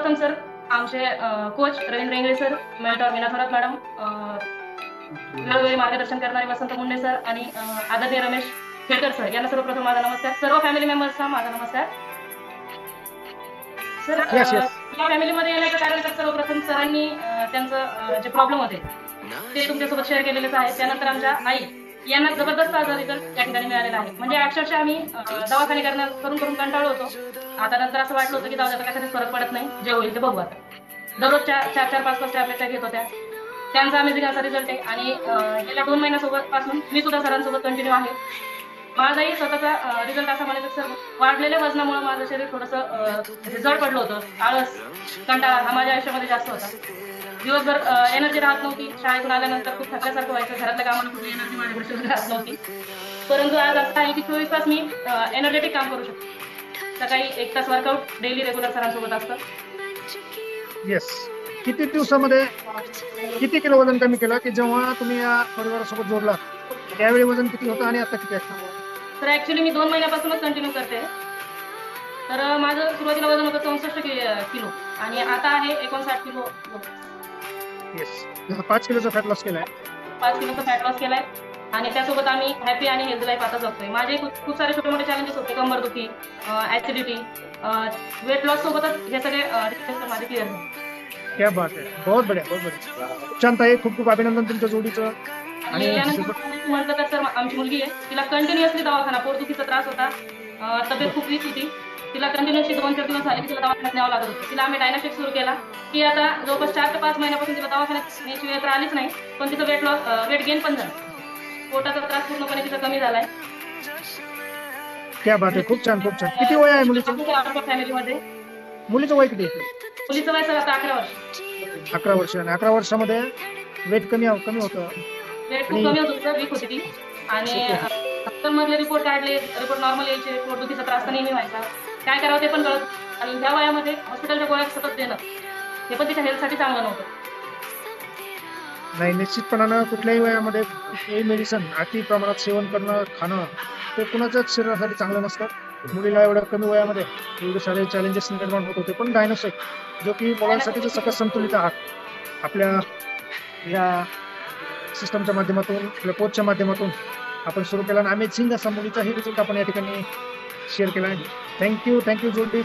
सर्वप्रथम सर आमचे coach Ravindra Ingale sir, mentor Meena Thorat madam, वेळोवेळी मार्गदर्शन करणारे वसंत मुंडे सर आणि आदरणीय रमेश खेडकर सर यांना सर्वप्रथम माझा नमस्कार. सर्व फॅमिली मेंबर्सना माझा नमस्कार. Sir Yes, yes. या फॅमिलीमध्ये येण्याचं कारण तर सर्वप्रथम सरांनी त्यांचं जे प्रॉब्लेम होते ते तुमच्यासोबत शेअर केलेलेच आहे. त्यानंतर आमच्या आई यांना जबरदस्त आजार रिझल्ट या ठिकाणी मिळालेला आहे. म्हणजे अक्षरशः आम्ही दवाखाने करून करून कंटाळलो होतो. आता नंतर असं वाटलं होतं की जाऊ द्या, कशाने फरक पडत नाही, जे होईल ते बघू. आता दररोजच्या 4-5 टॅब्लेटच्या घेत होत्या. त्यांचा अमेझिंग असा रिझल्ट आहे आणि गेल्या 2 महिन्यासोबत पासून मी सुद्धा सरांसोबत कंटिन्यू आहे. माझाही स्वतःचा रिझल्ट असा म्हणायचा सर, वाढलेल्या वजनामुळे माझं शरीर थोडंसं जड पडलं होतं. आळस, कंटाळा हा माझ्या आयुष्यामध्ये जास्त होता. दिवसभर एनर्जी राहत नव्हती. शाळेतून आल्यानंतर खूप थकल्यासारखं व्हायचं. घरातल्या कामाला कुठे एनर्जी माझ्याकडे शोधून राहत नव्हती. परंतु आज असं आहे की 24 तास मी एनर्जेटिक काम करू शकतो. सकाळी 1 तास वर्कआउट डेली रेग्युलर सरांसोबत असतं. येस. किती दिवसामध्ये किती किलो वजन कमी केलं की जेव्हा तुम्ही या परिवारासोबत जोडला त्यावेळी वजन किती होतं आणि आता किती आहे? तर ऍक्च्युली मी 2 महिन्यापासूनच कंटिन्यू करते. तर माझं सुरुवातीला वजन होतं 64 किलो आणि आता आहे 59 किलो. येस. 5 किलोचा फॅट लॉस केलाय. 5 किलोचा फॅट लॉस केलाय आणि त्यासोबत आम्ही हॅपी आणि हेल्दी लाईफ आता जगतोय. माझे खूप सारे छोटे मोठे चॅलेंजेस होते. कंबरदुखी, ऍसिडिटी, वेट लॉस सोबतच हे सगळे रिझल्ट माझे क्लिअर झाले. क्या बात आहे. बहुत बढिया, बहुत बढिया. छान ताई, खूप खूप अभिनंदन तुमच्या जोडीचं. आणि यानंतर म्हटलं तर सर आमची मुलगी आहे, तिला कंटिन्युअसली दवाखाना, पोटदुखीचा त्रास होता, तब्येत खूप वीक होती. तिला कंटिन्युअसली 2-4 दिवस झाले की तिला दवाखान्यात न्यावं लागत होतं. तिला आम्ही डायनास्टिक सुरू केला की आता जवळपास 4 ते 5 महिन्यापासून तिला दवाखान्यात न्यायची वेळ तर आलीच नाही, पण तिचं वेट गेन पण झालं. पोटाचा त्रास पूर्णपणे तिचा कमी झालाय. क्या बात आहे. खूप छान, खूप छान. किती वय आहे मुलीचं? फॅमिलीमध्ये मुलीचं वय किती आहे? मुलीचं वय सर आता 11 वर्ष. 11 वर्ष. आणि 11 वर्षामध्ये वेट कमी होतं. वेट खूप कमी होतं सर, वीक होती ती. आणि मधले रिपोर्ट काढले, रिपोर्ट नॉर्मल यायचे. पोटदुखीचा त्रास तर नेहमी व्हायचा. काय करावं ते पण कळत. आणि ह्या वयामध्ये हॉस्पिटलच्या गोळ्या सतत देणं हे पण तिच्या हेल्थसाठी चांगलं नव्हतं. नाही, निश्चितपणानं कुठल्याही वयामध्ये कुठल्याही मेडिसिन अति प्रमाणात सेवन करणं, खाणं ते कुणाच्याच शरीरासाठी चांगलं नसतं. मुलीला एवढ्या कमी वयामध्ये एवढे सारे चॅलेंजेस निर्माण होत होते, पण डायनोस्टिक जो की मुलांसाठीचं सकस संतुलित आहार आपल्या या सिस्टमच्या माध्यमातून, आपल्या कोचच्या माध्यमातून आपण सुरू केला आणि अमेझिंग असा मुलीचाही रिझल्ट आपण या ठिकाणी शेअर केला आहे. थँक्यू जोडी.